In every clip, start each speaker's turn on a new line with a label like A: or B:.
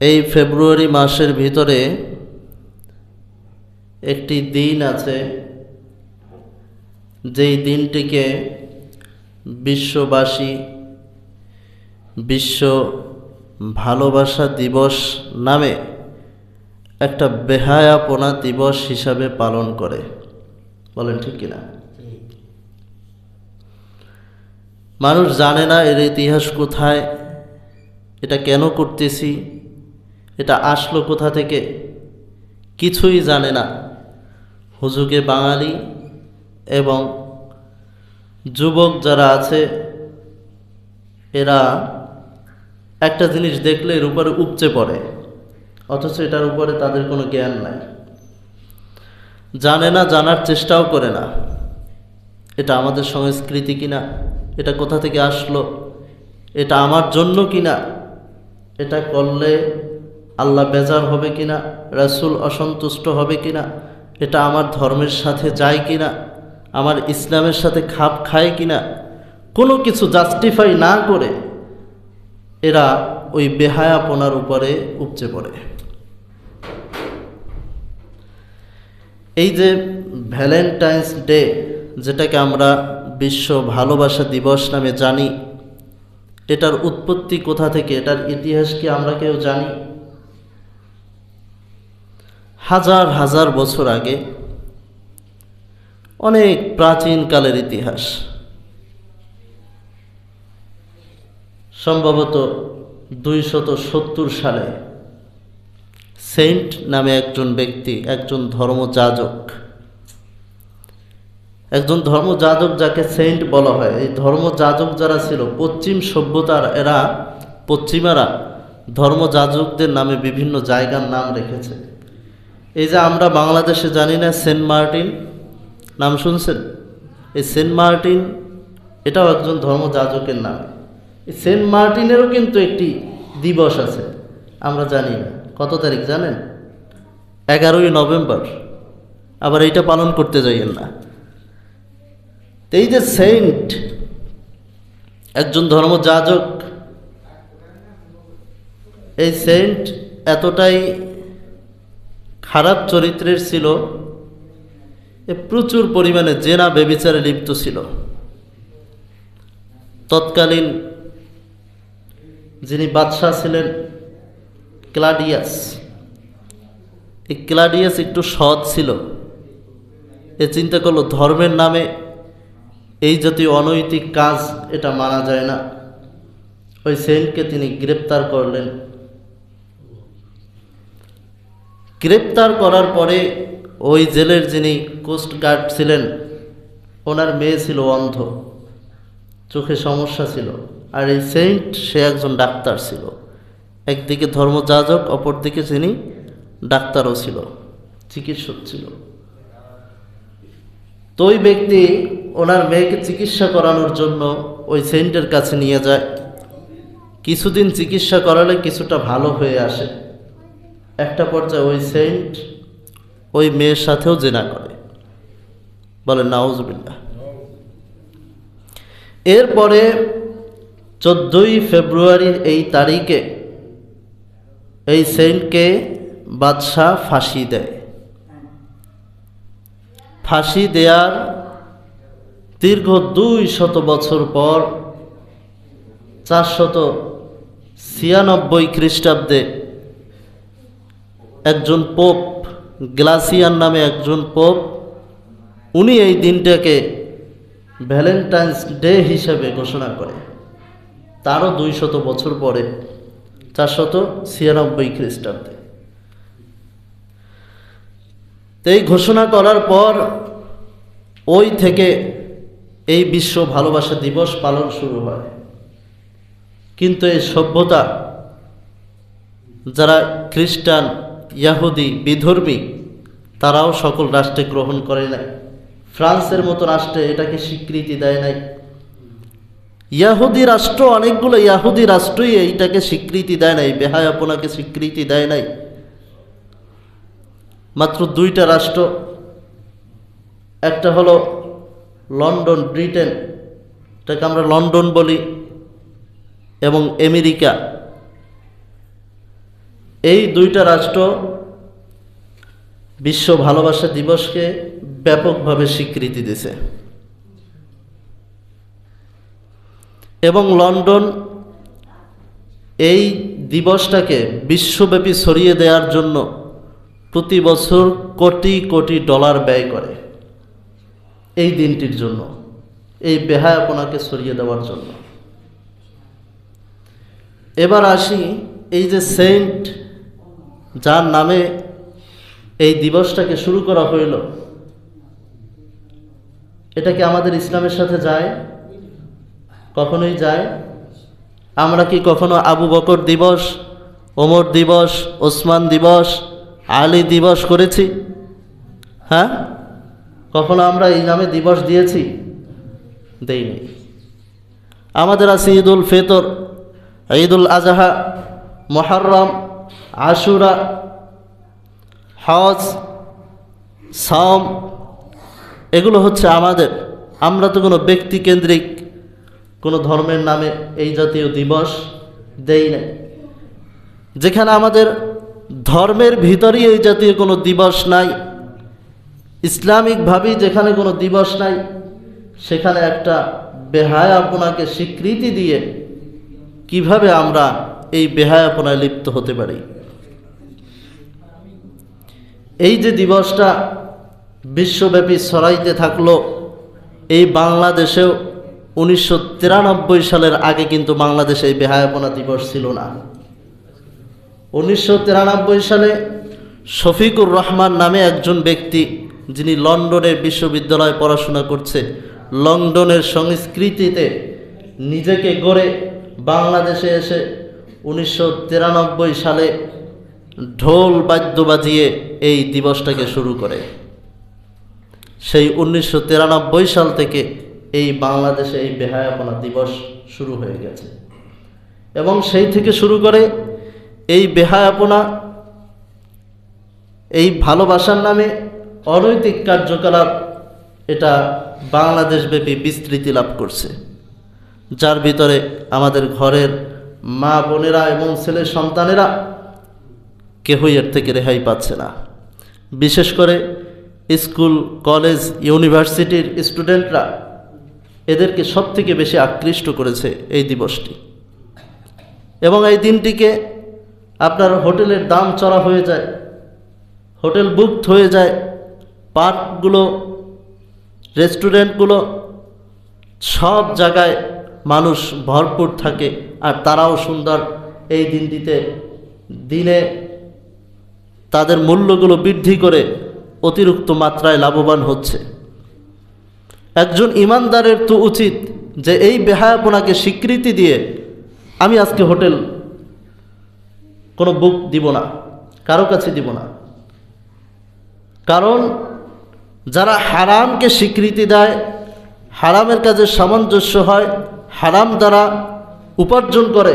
A: এই ফেব্রুয়ারি মাসের ভিতরে একটি দিন আছে, যেই দিনটিকে বিশ্ববাসী বিশ্ব ভালোবাসা দিবস নামে একটা বেহায়াপনা দিবস হিসাবে পালন করে। বলেন ঠিক কিনা? মানুষ জানে না এর ইতিহাস কোথায়, এটা কেন করতেছি, এটা আসলো কোথা থেকে, কিছুই জানে না। হুজুগে বাঙালি এবং যুবক যারা আছে এরা একটা জিনিস দেখলে এর উপরে উপচে পড়ে, অথচ এটার উপরে তাদের কোনো জ্ঞান নাই, জানে না, জানার চেষ্টাও করে না। এটা আমাদের সংস্কৃতি কিনা, এটা কোথা থেকে আসলো, এটা আমার জন্য কিনা, এটা করলে আল্লাহ বেজার হবে কিনা, রাসূল অসন্তুষ্ট হবে কিনা, এটা আমার ধর্মের সাথে যায় কিনা, আমার ইসলামের সাথে খাপ খায় কিনা, কোনো কিছু জাস্টিফাই না করে এরা ওই বেহায়াপনার উপরে উপচে পড়ে। এই যে ভ্যালেন্টাইন্স ডে, যেটাকে আমরা বিশ্ব ভালোবাসা দিবস নামে জানি, এটার উৎপত্তি কোথা থেকে, এটার ইতিহাস কি আমরা কেউ জানি? হাজার হাজার বছর আগে, অনেক প্রাচীন কালের ইতিহাস। সম্ভবত 270 সালে সেন্ট নামে একজন ব্যক্তি, একজন ধর্মযাজক, যাকে সেন্ট বলা হয়। এই ধর্মযাজক যারা ছিল, পশ্চিম সভ্যতার পশ্চিমারা ধর্মযাজকদের নামে বিভিন্ন জায়গার নাম রেখেছে। এই যে আমরা বাংলাদেশে জানি না সেন্ট মার্টিন, নাম শুনছেন? এই সেন্ট মার্টিন এটাও একজন ধর্মযাজকের নাম। এই সেন্ট মার্টিনেরও কিন্তু একটি দিবস আছে, আমরা জানি না। কত তারিখ জানেন? 11ই নভেম্বর। আবার এইটা পালন করতে যাইয়েন না। এই যে সেন্ট, একজন ধর্মযাজক, এই সেন্ট এতটাই খারাপ চরিত্রের ছিল, প্রচুর পরিমাণে জেনা ব্যভিচারে লিপ্ত ছিল। তৎকালীন যিনি বাদশাহ ছিলেন ক্লাডিয়াস, এই ক্লাডিয়াস একটু সৎ ছিল। এ চিন্তা করলো ধর্মের নামে এই জাতীয় অনৈতিক কাজ, এটা মানা যায় না। ওই সেন্টকে তিনি গ্রেপ্তার করলেন। গ্রেপ্তার করার পরে ওই জেলের যিনি কোস্ট গার্ড ছিলেন, ওনার মেয়ে ছিল অন্ধ, চোখে সমস্যা ছিল। আর এই সেন্ট, সে একজন ডাক্তার ছিল। একদিকে ধর্মযাজক, অপরদিকে তিনি ডাক্তারও ছিল, চিকিৎসক ছিল। তো ওই ব্যক্তি ওনার মেয়েকে চিকিৎসা করানোর জন্য ওই সেন্টের কাছে নিয়ে যায়। কিছুদিন চিকিৎসা করালে কিছুটা ভালো হয়ে আসে। একটা পর্যায়ে ওই সেন্ট ওই মেয়ের সাথেও জেনা করে। বলেন নাউজুবিল্লাহ। এরপরে 14ই ফেব্রুয়ারির এই তারিখে এই সেন্টকে বাদশাহ ফাঁসি দেয়। ফাঁসি দেওয়ার দীর্ঘ 200 বছর পর 496 খ্রিস্টাব্দে একজন পোপ, গ্লাসিয়ান নামে একজন পোপ, উনি এই দিনটাকে ভ্যালেন্টাইন্স ডে হিসেবে ঘোষণা করে। তারও 200 বছর পরে 496 খ্রিস্টাব্দে। এই ঘোষণা করার পর ওই থেকে এই বিশ্ব ভালোবাসা দিবস পালন শুরু হয়। কিন্তু এই সভ্যতা, যারা খ্রিস্টান, ইয়াহুদি, বিধর্মী, তারাও সকল রাষ্ট্রে গ্রহণ করে নাই। ফ্রান্সের মতো রাষ্ট্রে এটাকে স্বীকৃতি দেয় নাই। ইয়াহুদি রাষ্ট্র, অনেকগুলো ইয়াহুদি রাষ্ট্রই এইটাকে স্বীকৃতি দেয় নাই, বেহায়াপনাকে স্বীকৃতি দেয় নাই। মাত্র 2টা রাষ্ট্র, একটা হলো লন্ডন, ব্রিটেন, এটাকে আমরা লন্ডন বলি, এবং আমেরিকা। এই দুইটা রাষ্ট্র বিশ্ব ভালোবাসা দিবসকে ব্যাপকভাবে স্বীকৃতি দিয়েছে এবং লন্ডন এই দিবসটাকে বিশ্বব্যাপী ছড়িয়ে দেওয়ার জন্য প্রতি বছর কোটি কোটি ডলার ব্যয় করে এই দিনটির জন্য, এই বেহায়াপনাকে ছড়িয়ে দেওয়ার জন্য। এবার আসি, এই যে সেন্ট যার নামে এই দিবসটাকে শুরু করা হইল, এটা কি আমাদের ইসলামের সাথে যায়? কখনোই যায়? আমরা কি কখনো আবু বকর দিবস, ওমর দিবস, ওসমান দিবস, আলী দিবস করেছি? হ্যাঁ, কখনো আমরা এই নামে দিবস দিয়েছি? দেইনি। আমাদের আছে ঈদুল ফিতর, ঈদুল আজহা, মুহররম, আশুরা, হজ, সাওম, এগুলো হচ্ছে আমাদের। আমরা তো কোনো ব্যক্তিকেন্দ্রিক কোনো ধর্মের নামে এই জাতীয় দিবস দেই না। যেখানে আমাদের ধর্মের ভিতরেই এই জাতীয় কোনো দিবস নাই, ইসলামিকভাবেই যেখানে কোনো দিবস নাই, সেখানে একটা বেহায়াপনাকে স্বীকৃতি দিয়ে কিভাবে আমরা এই বেহায়াপনায় লিপ্ত হতে পারি? এই যে দিবসটা বিশ্বব্যাপী ছড়াইতে থাকলো, এই বাংলাদেশেও 1993 সালের আগে কিন্তু বাংলাদেশে এই বেহায়াপনা দিবস ছিল না। 1993 সালে শফিকুর রহমান নামে একজন ব্যক্তি, যিনি লন্ডনের বিশ্ববিদ্যালয়ে পড়াশোনা করছে, লন্ডনের সংস্কৃতিতে নিজেকে গড়ে বাংলাদেশে এসে 1993 সালে ঢোল বাদ্য বাজিয়ে এই দিবসটাকে শুরু করে। সেই 1993 সাল থেকে এই বাংলাদেশে এই বেহায়াপনা দিবস শুরু হয়ে গেছে এবং সেই থেকে শুরু করে এই বেহায়াপনা, এই ভালোবাসার নামে অনৈতিক কার্যকলাপ, এটা বাংলাদেশব্যাপী বিস্তৃতি লাভ করছে, যার ভিতরে আমাদের ঘরের মা বোনেরা এবং ছেলে সন্তানেরা কেহই এর থেকে রেহাই পাচ্ছে না। বিশেষ করে স্কুল, কলেজ, ইউনিভার্সিটির স্টুডেন্টরা, এদেরকে সবথেকে বেশি আকৃষ্ট করেছে এই দিবসটি। এবং এই দিনটিকে আপনার হোটেলের দাম চড়া হয়ে যায়, হোটেল বুকড হয়ে যায়, পার্কগুলো, রেস্টুরেন্টগুলো, সব জায়গায় মানুষ ভরপুর থাকে, আর তারাও সুন্দর এই দিনটিতে দিনে তাদের মূল্যগুলো বৃদ্ধি করে অতিরিক্ত মাত্রায় লাভবান হচ্ছে। একজন ইমানদারের তো উচিত যে এই বেহায়াপনাকে স্বীকৃতি দিয়ে আমি আজকে হোটেল কোনো বুক দিব না, কারো কাছে দিব না। কারণ যারা হারামকে স্বীকৃতি দেয়, হারামের কাজে সামঞ্জস্য হয়, হারাম দ্বারা উপার্জন করে,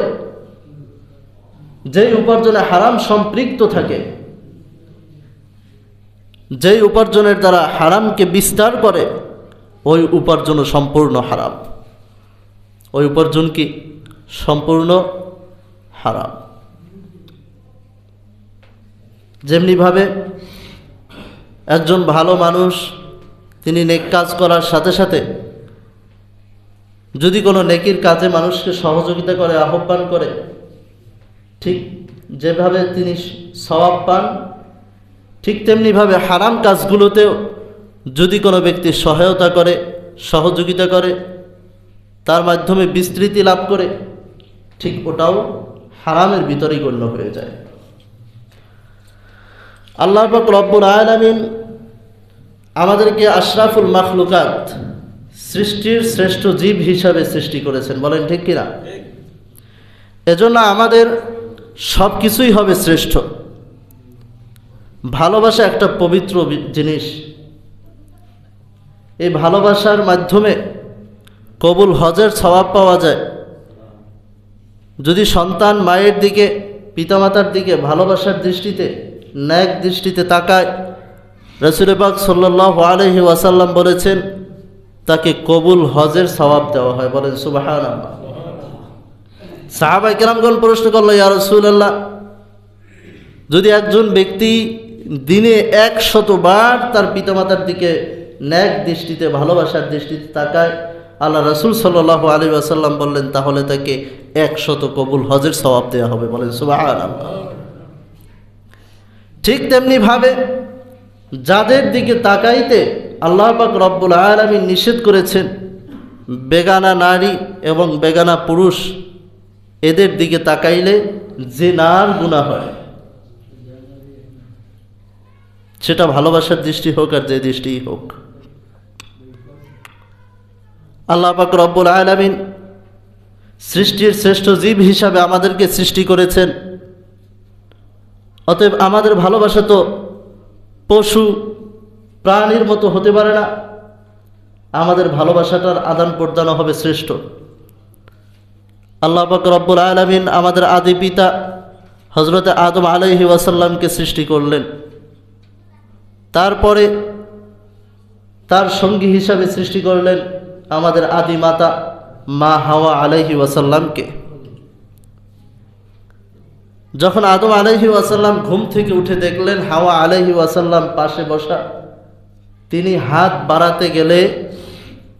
A: যেই উপার্জনে হারাম সম্পৃক্ত থাকে, যেই উপার্জনের দ্বারা হারামকে বিস্তার করে, ওই উপার্জনও সম্পূর্ণ হারাম। ওই উপার্জন কি? সম্পূর্ণ হারাম। যেমনিভাবে একজন ভালো মানুষ, তিনি নেক কাজ করার সাথে সাথে যদি কোনো নেকির কাজে মানুষকে সহযোগিতা করে, আহ্বান করে, ঠিক যেভাবে তিনি সওয়াব পান, ঠিক তেমনিভাবে হারাম কাজগুলোতেও যদি কোনো ব্যক্তি সহায়তা করে, সহযোগিতা করে, তার মাধ্যমে বিস্তৃতি লাভ করে, ঠিক ওটাও হারামের ভিতরেই গণ্য হয়ে যায়। আল্লাহ পাক রব্বুল আলামিন আমাদেরকে আশরাফুল মাখলুকাত, সৃষ্টির শ্রেষ্ঠ জীব হিসাবে সৃষ্টি করেছেন, বলেন ঠিক কিনা? এজন্য আমাদের সব কিছুই হবে শ্রেষ্ঠ। ভালোবাসা একটা পবিত্র জিনিস। এই ভালোবাসার মাধ্যমে কবুল হজের সওয়াব পাওয়া যায়। যদি সন্তান মায়ের দিকে, পিতামাতার দিকে ভালোবাসার দৃষ্টিতে, ন্যাক দৃষ্টিতে তাকায়, রাসূল পাক সাল্লাল্লাহু আলাইহি ওয়াসাল্লাম বলেছেন তাকে কবুল হজের সওয়াব দেওয়া হয়। বলেন সুবহানাল্লাহ। সাহাবায়ে কেরামগণ প্রশ্ন করল, ইয়া রাসূলুল্লাহ, যদি একজন ব্যক্তি দিনে 100 বার তার পিতামাতার দিকে ন্যাক দৃষ্টিতে, ভালোবাসার দৃষ্টিতে তাকায়, আল্লাহ রাসূল সাল্লাল্লাহু আলাইহি ওয়াসাল্লাম বললেন তাহলে তাকে 100 কবুল হজের সওয়াব দেওয়া হবে। বলেন সুবহানাল্লাহ। ঠিক তেমনি ভাবে যাদের দিকে তাকাইতে আল্লাহ পাক রব্বুল আলামিন নিষেধ করেছেন, বেগানা নারী এবং বেগানা পুরুষ, এদের দিকে তাকাইলে জিনার গুনাহ হয়, সেটা ভালোবাসার দৃষ্টি হোক আর যে দৃষ্টিই হোক। আল্লাহ পাক রব্বুল আলামিন সৃষ্টির শ্রেষ্ঠ জীব হিসাবে আমাদেরকে সৃষ্টি করেছেন। অতএব আমাদের ভালোবাসা তো পশু প্রাণীর মতো হতে পারে না, আমাদের ভালোবাসাটার আদান প্রদান হবে শ্রেষ্ঠ। আল্লাহ পাক রব্বুল আলামিন আমাদের আদি পিতা হযরত আদম আলাইহি ওয়াসাল্লামকে সৃষ্টি করলেন, তারপরে তার সঙ্গী হিসাবে সৃষ্টি করলেন আমাদের আদি মাতা মা হাওয়া আলাইহি ওয়াসাল্লামকে। যখন আদম আলাইহি ওয়াসাল্লাম ঘুম থেকে উঠে দেখলেন হাওয়া আলাইহি ওয়াসাল্লাম পাশে বসা, তিনি হাত বাড়াতে গেলে,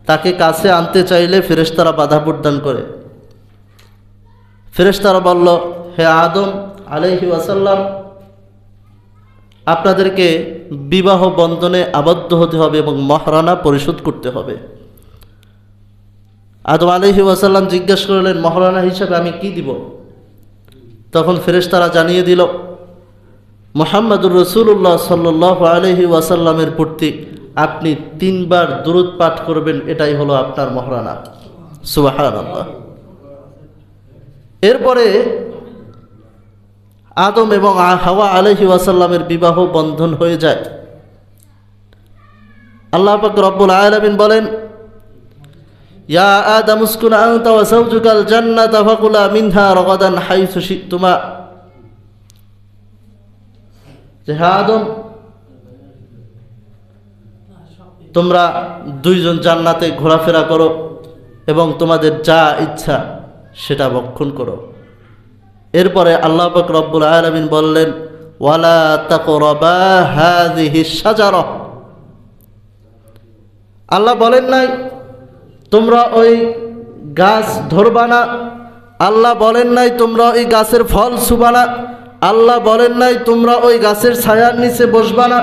A: তাকে কাছে আনতে চাইলে ফেরেশতারা বাধা প্রদান করে। ফেরেশতারা বলল, হে আদম আলাইহি ওয়াসাল্লাম, আপনাদেরকে বিবাহ বন্ধনে আবদ্ধ হতে হবে এবং মহরানা পরিশোধ করতে হবে। আদম আলাইহি ওয়াসাল্লাম জিজ্ঞাসা করলেন, মহরানা হিসাবে আমি কি দিব? তখন ফেরেশতারা জানিয়ে দিল, মুহাম্মদুর রাসূলুল্লাহ সাল্লাল্লাহু আলাইহি ওয়াসাল্লামের প্রতি আপনি 3 বার দুরূদ পাঠ করবেন, এটাই হলো আপনার মহরানা। সুবহানাল্লাহ। এরপরে আদম এবং হাওয়া আলাইহি ওয়াসাল্লামের বিবাহ বন্ধন হয়ে যায়। আল্লাহ পাক রব্বুল আলামিন বলেন, ইয়া আদম উসকুন আনতা ওয়া যাওজুকাল জান্নাতা ফাকুলা মিনহা রাগাদান হাইসু শিতুমা। যে হে আদম, তোমরা দুইজন জান্নাতে ঘোরাফেরা করো এবং তোমাদের যা ইচ্ছা সেটা ভক্ষণ করো। এরপরে আল্লাহ পাক রব্বুল আলামিন বললেন, ওয়ালা তাকরাবা হাযিহিশ শাজারা। আল্লাহ বলেন নাই তোমরা ওই গাছ ধরবা না, আল্লাহ বলেন নাই তোমরা ওই গাছের ফল ছুবা না, আল্লাহ বলেন নাই তোমরা ওই গাছের ছায়ার নিচে বসবা না,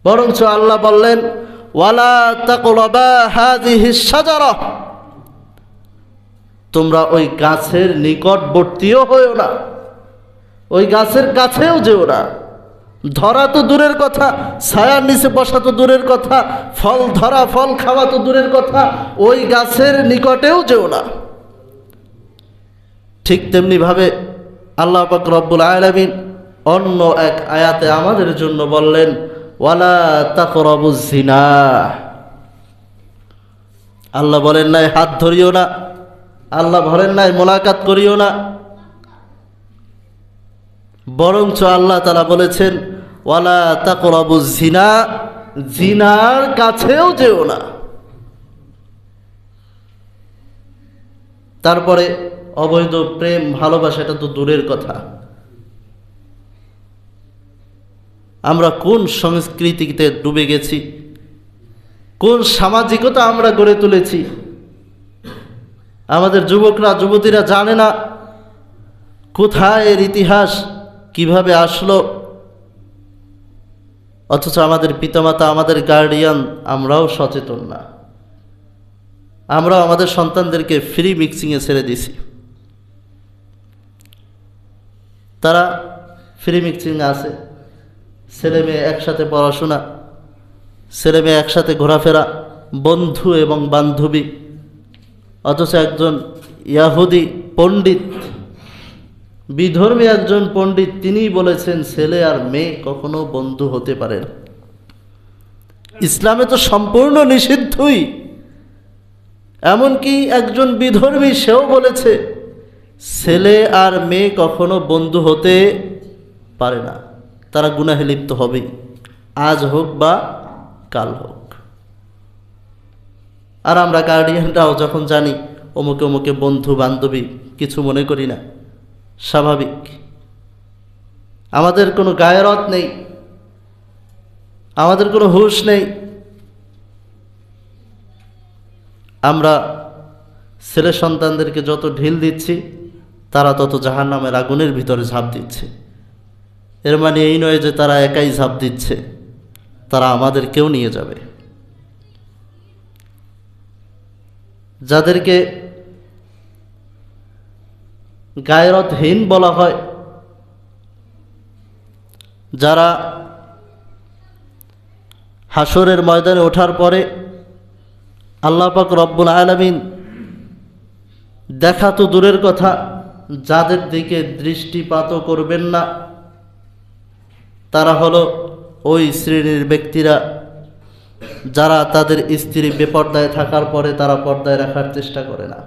A: বরঞ্চ আল্লাহ বললেন, ওয়ালা তাকরাবা হাযিহিশ শাজারা, তোমরা ওই গাছের নিকটবর্তীও হইও না, ওই গাছের কাছেও যেও না। ধরা তো দূরের কথা, ছায়ার নিচে বসা তো দূরের কথা, ফল ধরা, ফল খাওয়া তো দূরের কথা, ওই গাছের নিকটেও যেও না। ঠিক তেমনি ভাবে আল্লাহ পাক রব্বুল আলামিন অন্য এক আয়াতে আমাদের জন্য বললেন, ওয়ালা তাকরাবুজ জিনা। আল্লাহ বলেন নাই হাত ধরিও না, আল্লাহ বলেন নাই মোলাকাত করিও না, বরঞ্চ আল্লাহ তাআলা বলেছেন, ওয়ালা তাকরাবুজ জিনা, জিনার কাছেও যেও না। তারপরে অবৈধ প্রেম ভালোবাসা, এটা তো দূরের কথা। আমরা কোন সংস্কৃতিতে ডুবে গেছি, কোন সামাজিকতা আমরা গড়ে তুলেছি। আমাদের যুবকরা যুবতীরা জানে না কোথায় এর ইতিহাস, কিভাবে আসলো, অথচ আমাদের পিতামাতা, আমাদের গার্ডিয়ান, আমরাও সচেতন না। আমরাও আমাদের সন্তানদেরকে ফ্রি মিক্সিংয়ে ছেড়ে দিছি। তারা ফ্রি মিক্সিংয়ে আছে, ছেলে মেয়ে একসাথে পড়াশোনা, ছেলে মেয়ে একসাথে ঘোরাফেরা, বন্ধু এবং বান্ধবী। অথচ একজন ইয়াহুদি পণ্ডিত, বিধর্মী একজন পণ্ডিত, তিনিই বলেছেন ছেলে আর মেয়ে কখনো বন্ধু হতে পারে না। ইসলামে তো সম্পূর্ণ নিষিদ্ধই। এমনকি একজন বিধর্মী সেও বলেছে ছেলে আর মেয়ে কখনো বন্ধু হতে পারে না, তারা গুনাহে লিপ্ত হবে, আজ হোক বা কাল হোক। আর আমরা গার্ডিয়ানরাও যখন জানি অমুকে অমুকে বন্ধু বান্ধবী, কিছু মনে করি না, স্বাভাবিক। আমাদের কোনো গায়রত নেই, আমাদের কোনো হুঁশ নেই। আমরা ছেলে সন্তানদেরকে যত ঢিল দিচ্ছি তারা তত জাহান্নামের আগুনের ভিতরে ঝাঁপ দিচ্ছে। এর মানে এই নয় যে তারা একাই ঝাঁপ দিচ্ছে, তারা আমাদেরকেও নিয়ে যাবে। যাদেরকে গায়রতহীন বলা হয়, যারা হাসরের ময়দানে ওঠার পরে আল্লাহ পাক রব্বুল আলামিন দেখা তো দূরের কথা, যাদের দিকে দৃষ্টিপাতও করবেন না, তারা হলো ওই শ্রেণীর ব্যক্তিরা যারা তাদের স্ত্রী বেপর্দায় থাকার পরে তারা পর্দায় রাখার চেষ্টা করে না,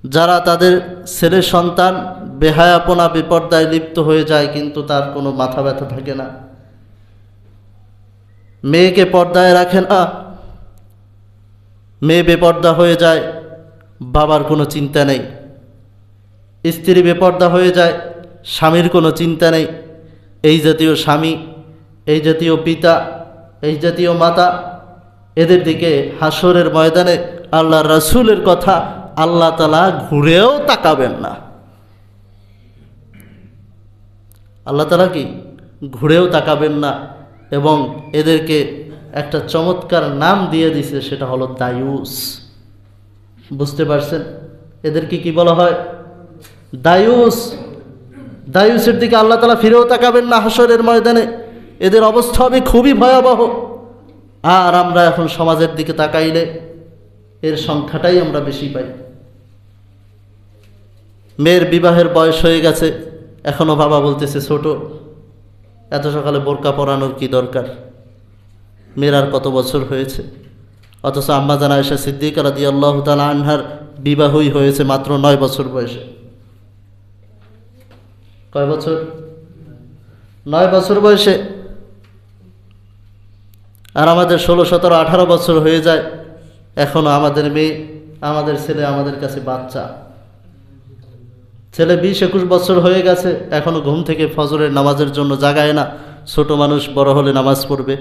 A: যারা তাদের ছেলে সন্তান বেহায়াপনা বিপর্দায় লিপ্ত হয়ে যায় কিন্তু তার কোনো মাথা ব্যথা থাকে না, মেয়েকে পর্দায় রাখে না, মেয়ে বেপর্দা হয়ে যায়, বাবার কোনো চিন্তা নেই, স্ত্রী বেপর্দা হয়ে যায়, স্বামীর কোনো চিন্তা নেই। এই জাতীয় স্বামী, এই জাতীয় পিতা, এই জাতীয় মাতা, এদের দিকে হাসরের ময়দানে আল্লাহ রাসূলের কথা আল্লাহ তাআলা ঘুরেও তাকাবেন না। আল্লাহ তাআলা কি ঘুরেও তাকাবেন না, এবং এদেরকে একটা চমৎকার নাম দিয়ে দিছে, সেটা হলো দায়ুস। বুঝতে পারছেন এদেরকে কি বলা হয়? দায়ুস। দায়ুসের দিকে আল্লাহ তাআলা ফিরেও তাকাবেন না হাসরের ময়দানে। এদের অবস্থা হবে খুবই ভয়াবহ। আর আমরা এখন সমাজের দিকে তাকাইলে এর সংখ্যাটাই আমরা বেশি পাই। মেয়ের বিবাহের বয়স হয়ে গেছে, এখনো বাবা বলতেছে ছোট, এত সকালে বোরকা পরানোর কি দরকার? মেয়ের আর কত বছর হয়েছে? অথচ আম্মা জান আয়েশা সিদ্দিকা রাদিয়াল্লাহু তাআলা আনহার বিবাহই হয়েছে মাত্র 9 বছর বয়সে। কয় বছর? 9 বছর বয়সে। আর আমাদের 16, 17, 18 বছর হয়ে যায়, এখনো আমাদের মেয়ে, আমাদের ছেলে আমাদের কাছে বাচ্চা। ছেলে 20, 21 বছর হয়ে গেছে, এখনো ঘুম থেকে ফজরের নামাজের জন্য জাগায় না। ছোট মানুষ বড় হলে নামাজ পড়বে।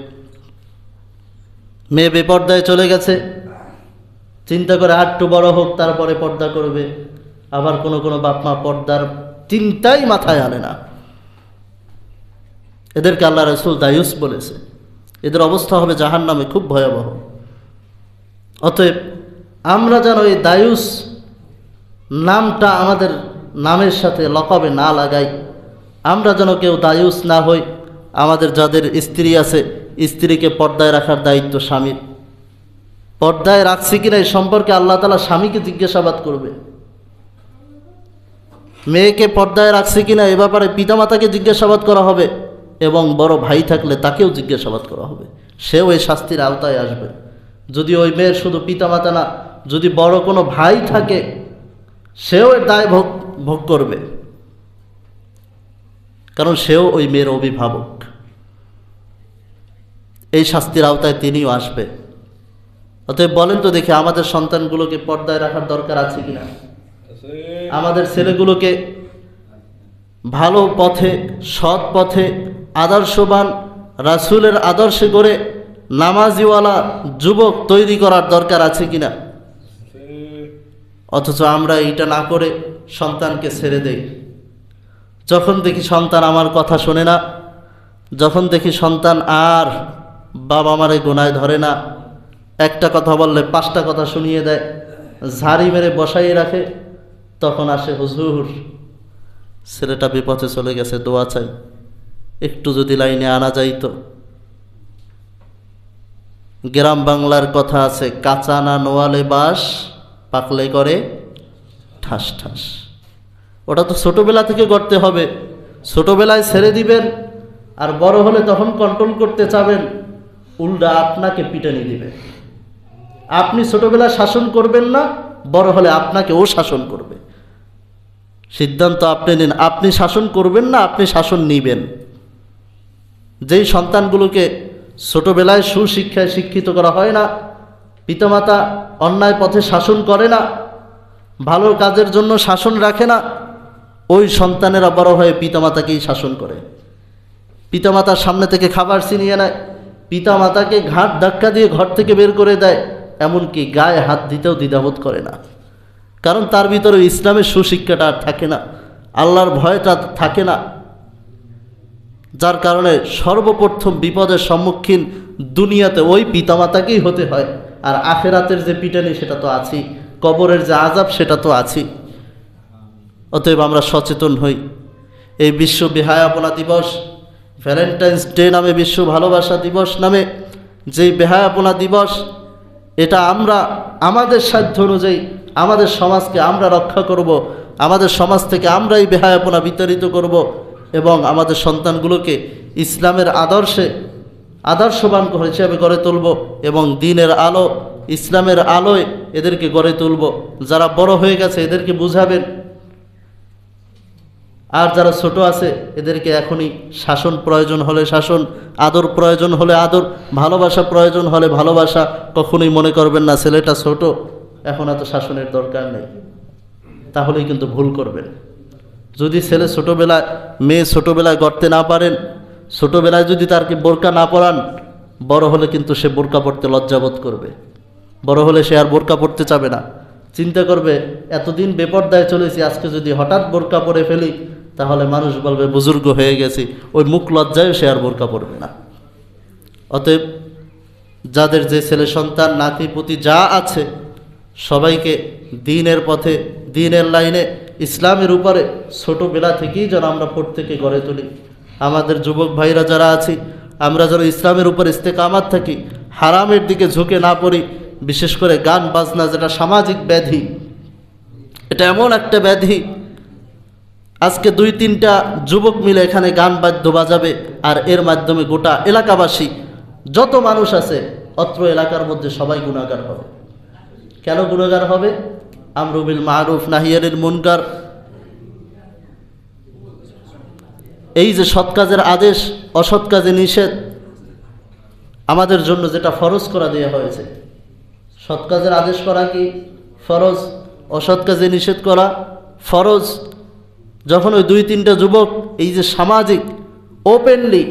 A: মেয়ে বেপর্দায় চলে গেছে, চিন্তা করে আটটু বড় হোক তারপরে পর্দা করবে। আবার কোনো কোনো বাপ মা পর্দার চিন্তাই মাথায় আনে না। এদেরকে আল্লাহ রাসূল দায়ুস বলেছে। এদের অবস্থা হবে জাহান্নামে, খুব ভয়াবহ। অতএব আমরা যেন এই দায়ুস নামটা আমাদের নামের সাথে লকবে না লাগাই, আমরা যেন কেউ দায়ুস না হই। আমাদের যাদের স্ত্রী আছে, স্ত্রীকে পর্দায় রাখার দায়িত্ব স্বামীর। পর্দায় রাখছে কিনা এই সম্পর্কে আল্লাহ তাআলা স্বামীকে জিজ্ঞাসাবাদ করবে। মেয়েকে পর্দায় রাখছে কিনা এ ব্যাপারে পিতামাতাকে জিজ্ঞাসাবাদ করা হবে, এবং বড় ভাই থাকলে তাকেও জিজ্ঞাসাবাদ করা হবে। সেও এই শাস্তির আওতায় আসবে। যদি ওই মেয়ের শুধু পিতামাতা না, যদি বড় কোনো ভাই থাকে, সেও এর দায় ভোগ করবে, কারণ সেও ওই মেয়ের অভিভাবক। এই শাস্তির আওতায় তিনিও আসবে। অতএব বলেন তো দেখি, আমাদের সন্তানগুলোকে পর্দায় রাখার দরকার আছে কিনা? আমাদের ছেলেগুলোকে ভালো পথে, সৎ পথে, আদর্শবান রাসূলের আদর্শে গড়ে নামাজিওয়ালা যুবক তৈরি করার দরকার আছে কিনা? অথচ আমরা এইটা না করে সন্তানকে ছেড়ে দেই। যখন দেখি সন্তান আমার কথা শোনে না, যখন দেখি সন্তান আর বাবা মারে গোনায় ধরে না, একটা কথা বললে 5টা কথা শুনিয়ে দেয়, ঝাড়ি মেরে বসাই রাখে, তখন আসে, হুজুর ছেলেটা বিপথে চলে গেছে, দোয়া চাই, একটু যদি লাইনে আনা যাইতো। গ্রাম বাংলার কথা আছে, কাঁচা না নোয়ালে বাস, পাকলে করে ঠাস ঠাস। ওটা তো ছোটবেলা থেকে করতে হবে। ছোটবেলায় ছেড়ে দিবেন, আর বড় হলে তখন কন্ট্রোল করতে চাবেন, উল্টা আপনাকে পিটানি দিবে। আপনি ছোটবেলায় শাসন করবেন না, বড় হলে আপনাকে ও শাসন করবে। সিদ্ধান্ত আপনি নিন, আপনি শাসন করবেন না, আপনি শাসন নিবেন। যেই সন্তানগুলোকে ছোটবেলায় সুশিক্ষায় শিক্ষিত করা হয় না, পিতামাতা অন্যায় পথে শাসন করে না, ভালো কাজের জন্য শাসন রাখে না, ওই সন্তানেরা বড় হয়ে পিতামাতাকেই শাসন করে, পিতামাতার সামনে থেকে খাবার ছিনিয়ে নেয়, পিতামাতাকে ঘাট ধাক্কা দিয়ে ঘর থেকে বের করে দেয়, এমনকি গায়ে হাত দিতেও দ্বিধাবোধ করে না। কারণ তার ভিতরে ইসলামের সুশিক্ষাটা আর থাকে না, আল্লাহর ভয়টা থাকে না, যার কারণে সর্বপ্রথম বিপদের সম্মুখীন দুনিয়াতে ওই পিতামাতাকেই হতে হয়। আর আখেরাতের যে পিটানি সেটা তো আছেই, কবরের যে আযাব সেটা তো আছেই। অতএব আমরা সচেতন হই। এই বিশ্ব বেহায়াপনা দিবস, ভ্যালেন্টাইন্স ডে নামে, বিশ্ব ভালোবাসা দিবস নামে যেই বেহায়াপনা দিবস, এটা আমরা আমাদের সাধ্য অনুযায়ী আমাদের সমাজকে আমরা রক্ষা করব, আমাদের সমাজ থেকে আমরা এই বেহায়াপনা বিতাড়িত করব এবং আমাদের সন্তানগুলোকে ইসলামের আদর্শবান হিসেবে গড়ে তুলব এবং দ্বীনের আলো, ইসলামের আলোয় এদেরকে গড়ে তুলব। যারা বড় হয়ে গেছে এদেরকে বুঝাবেন, আর যারা ছোট আছে এদেরকে এখনই শাসন প্রয়োজন হলে শাসন, আদর প্রয়োজন হলে আদর, ভালোবাসা প্রয়োজন হলে ভালোবাসা। কখনোই মনে করবেন না ছেলেটা ছোট, এখন এত শাসনের দরকার নেই, তাহলেই কিন্তু ভুল করবেন। যদি ছেলে ছোটোবেলায়, মেয়ে ছোটোবেলায় গড়তে না পারেন, ছোটোবেলায় যদি তারকে বোরকা না পরান, বড় হলে কিন্তু সে বোরকা পরতে লজ্জাবোধ করবে, বড় হলে সে আর বোরকা পরতে চাবে না। চিন্তা করবে এতদিন বেপরদায় চলেছি, আজকে যদি হঠাৎ বোরকা পরে ফেলি তাহলে মানুষ বলবে বুজুর্গ হয়ে গেছি, ওই মুখ লজ্জায় সে আর বোরকা পরবে না। অতএব যাদের যে ছেলে সন্তান, নাতি পুতি যা আছে সবাইকে দ্বীনের পথে, দ্বীনের লাইনে, ইসলামের উপরে ছোটোবেলা থেকেই যেন আমরা প্রত্যেকে গড়ে তুলি। আমাদের যুবক ভাইরা যারা আছি আমরা যেন ইসলামের উপর ইস্তেকামাত থাকি, হারামের দিকে ঝুঁকে না পড়ি। বিশেষ করে গান বাজনা যেটা সামাজিক ব্যাধি, এটা এমন একটা ব্যাধি, আজকে 2-3টা যুবক মিলে এখানে গান বাদ্য বাজাবে আর এর মাধ্যমে গোটা এলাকাবাসী যত মানুষ আছে অত্র এলাকার মধ্যে সবাই গুনাহগার হবে। কেন গুনাহগার হবে? আমরু বিল মারুফ নাহি আনিল মুনকার, এই যে সৎ কাজের আদেশ, অসৎ কাজে নিষেধ, আমাদের জন্য যেটা ফরজ করা দেওয়া হয়েছে। সৎ কাজের আদেশ করা কি ফরজ, অসৎ কাজে নিষেধ করা ফরজ। যখন ওই 2-3টা যুবক এই যে সামাজিক ওপেনলি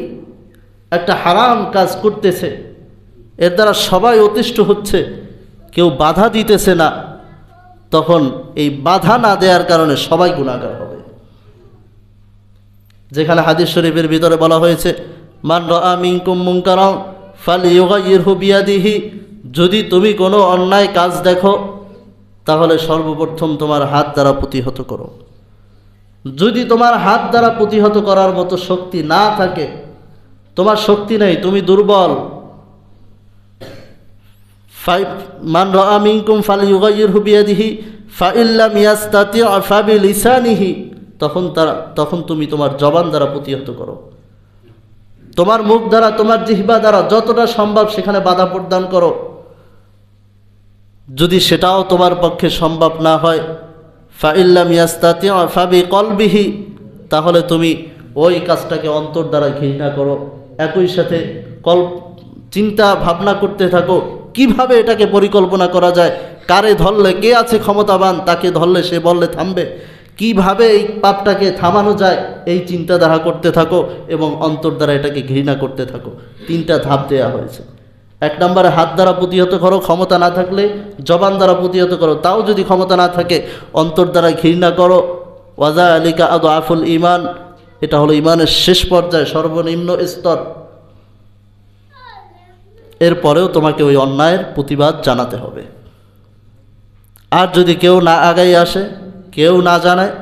A: একটা হারাম কাজ করতেছে, এর দ্বারা সবাই অতিষ্ঠ হচ্ছে, কেউ বাধা দিতেছে না, তখন এই বাধা না দেওয়ার কারণে সবাই গুনাহগার হবে। যেখানে হাদিস শরীফের ভিতরে বলা হয়েছে মান রাআ মিনকুম মুনকারান ফালিয়ুগাইয়িরহু বিয়াদিহি, যদি তুমি কোনো অন্যায় কাজ দেখো তাহলে সর্বপ্রথম তোমার হাত দ্বারা প্রতিহত করো। যদি তোমার হাত দ্বারা প্রতিহত করার মতো শক্তি না থাকে, তোমার শক্তি নেই, তুমি দুর্বল, মান রাআ মিনকুম ফালিয়ুগাইয়িরহু বিয়াদিহি ফাইল্লাম ইয়াস্তাতি' ফাবিলিসানিহি, তখন তুমি তোমার জবান দ্বারা প্রতিহত করো, তোমার মুখ দ্বারা, তোমার জিহ্বা দ্বারা যতটা সম্ভব সেখানে বাধা প্রদান করো। যদি সেটাও তোমার পক্ষে সম্ভব না হয়, ফাইল্লাম ইয়াস্তাতি' ফাবিকলবিহি, তাহলে তুমি ওই কাজটাকে অন্তর দ্বারা ঘৃণা করো। একই সাথে চিন্তা ভাবনা করতে থাকো কিভাবে এটাকে পরিকল্পনা করা যায়, কারে ধরলে, কে আছে ক্ষমতাবান, তাকে ধরলে সে বললে থামবে, কিভাবে এই পাপটাকে থামানো যায় এই চিন্তাধারা করতে থাকো এবং অন্তর দ্বারা এটাকে ঘৃণা করতে থাকো। 3টা ধাপ দেওয়া হয়েছে। 1 নম্বরে হাত দ্বারা প্রতিহত করো, ক্ষমতা না থাকলে জবান দ্বারা প্রতিহত করো, তাও যদি ক্ষমতা না থাকে অন্তর দ্বারা ঘৃণা করো। ওয়াযালিকা আদআফুল ঈমান, এটা হলো ঈমানের শেষ পর্যায়ে, সর্বনিম্ন স্তর। এরপরেও তোমাকে ওই অন্যায়ের প্রতিবাদ জানাতে হবে। আর যদি কেউ না আগাই আসে, কেউ না জানায়,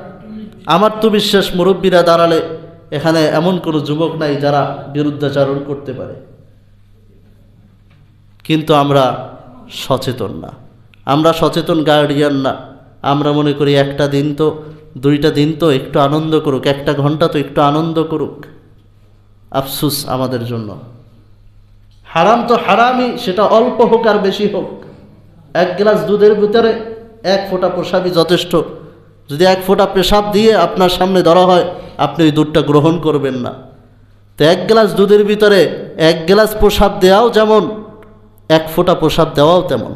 A: আমার তো বিশ্বাস মুরব্বীরা দাঁড়ালে এখানে এমন কোনো যুবক নাই যারা বিরুদ্ধাচরণ করতে পারে, কিন্তু আমরা সচেতন না, আমরা সচেতন গার্ডিয়ান না। আমরা মনে করি একটা দিন তো, 2টা দিন তো একটু আনন্দ করুক, 1 ঘন্টা তো একটু আনন্দ করুক। আফসুস আমাদের জন্য। হারাম তো হারামই, সেটা অল্প হোক আর বেশি হোক। 1 গ্লাস দুধের ভিতরে 1 ফোঁটা পেশাবই যথেষ্ট। যদি 1 ফোঁটা পেশাব দিয়ে আপনার সামনে ধরা হয়, আপনি ওই দুধটা গ্রহণ করবেন না। তো 1 গ্লাস দুধের ভিতরে 1 গ্লাস পেশাব দেওয়াও যেমন, 1 ফোঁটা পেশাব দেওয়াও তেমন।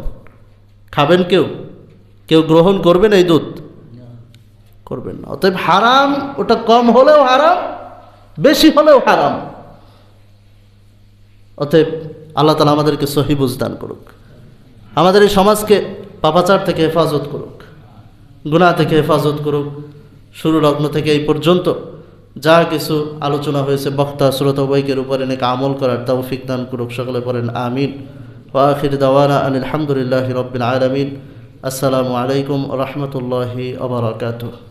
A: খাবেন কেউ গ্রহণ করবেন এই দুধ? করবেন না। অতএব হারাম ওটা কম হলেও হারাম, বেশি হলেও হারাম। অতএব আল্লাহ তাআলা আমাদেরকে সহি বুঝ দান করুক, আমাদের এই সমাজকে পাপাচার থেকে হেফাজত করুক, গুনাহ থেকে হেফাজত করুক। শুরু লগ্ন থেকে এই পর্যন্ত যা কিছু আলোচনা হয়েছে বক্তা শ্রোতা উভয়কের উপরে নেক আমল করার তৌফিক দান করুক। সকলে পড়েন আমিন। ওয়া আখির দাওয়ানা আনিল হামদুলিল্লাহি রাব্বিল আলামিন। আসসালামু আলাইকুম ওয়া রাহমাতুল্লাহি ওয়া বারাকাতুহু।